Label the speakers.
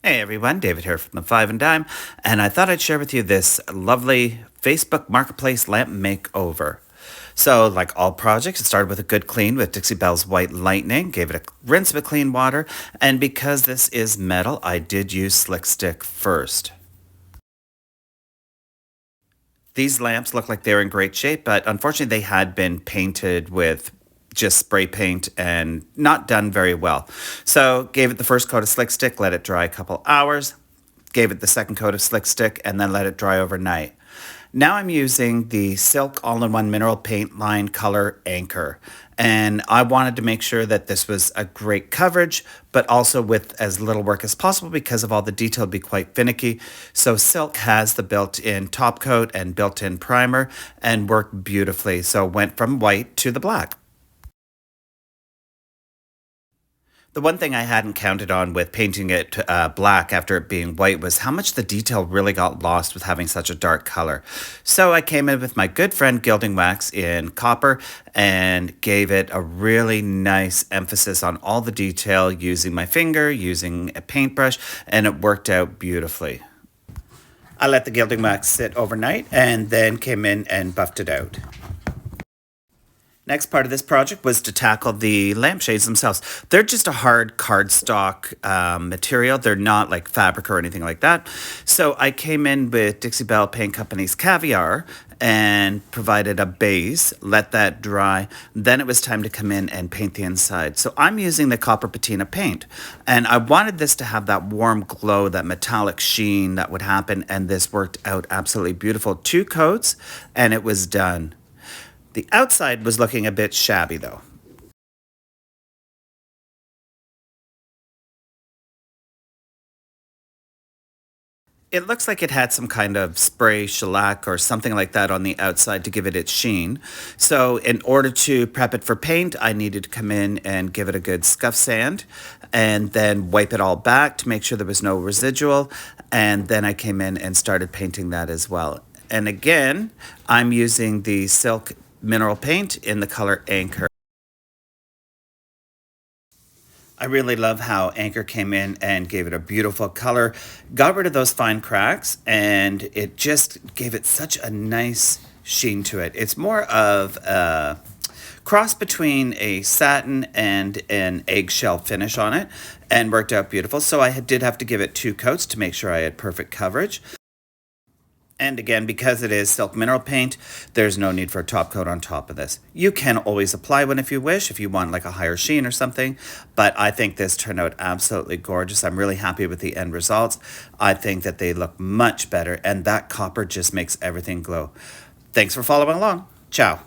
Speaker 1: Hey everyone, David here from the Five and Dime, and I thought I'd share with you this lovely Facebook Marketplace lamp makeover. So, like all projects, it started with a good clean with Dixie Belle's White Lightning, gave it a rinse with clean water, and because this is metal, I did use Slick Stick first. These lamps look like they're in great shape, but unfortunately they had been painted with just spray paint and not done very well. So gave it the first coat of Slick Stick, let it dry a couple hours, gave it the second coat of Slick Stick, and then let it dry overnight. Now I'm using the Silk All-in-One Mineral Paint Line Color Anchor. And I wanted to make sure that this was a great coverage, but also with as little work as possible because of all the detail would be quite finicky. So Silk has the built-in top coat and built-in primer and worked beautifully. So went from white to the black. The one thing I hadn't counted on with painting it black after it being white was how much the detail really got lost with having such a dark color. So I came in with my good friend Gilding wax in copper and gave it a really nice emphasis on all the detail using my finger, using a paintbrush, and it worked out beautifully. I let the Gilding wax sit overnight and then came in and buffed it out. Next part of this project was to tackle the lampshades themselves. They're just a hard cardstock material. They're not like fabric or anything like that. So I came in with Dixie Belle Paint Company's Caviar and provided a base, let that dry. Then it was time to come in and paint the inside. So I'm using the copper patina paint. And I wanted this to have that warm glow, that metallic sheen that would happen. And this worked out absolutely beautiful. 2 coats and it was done. The outside was looking a bit shabby though. It looks like it had some kind of spray shellac or something like that on the outside to give it its sheen. So in order to prep it for paint, I needed to come in and give it a good scuff sand and then wipe it all back to make sure there was no residual. And then I came in and started painting that as well. And again, I'm using the Silk mineral paint in the color Anchor. I really love how Anchor came in and gave it a beautiful color, got rid of those fine cracks, and it just gave it such a nice sheen to it. It's more of a cross between a satin and an eggshell finish on it and worked out beautiful. So I did have to give it 2 coats to make sure I had perfect coverage. And again, because it is silk mineral paint, there's no need for a top coat on top of this. You can always apply one if you wish, if you want like a higher sheen or something, but I think this turned out absolutely gorgeous. I'm really happy with the end results. I think that they look much better, and that copper just makes everything glow. Thanks for following along. Ciao.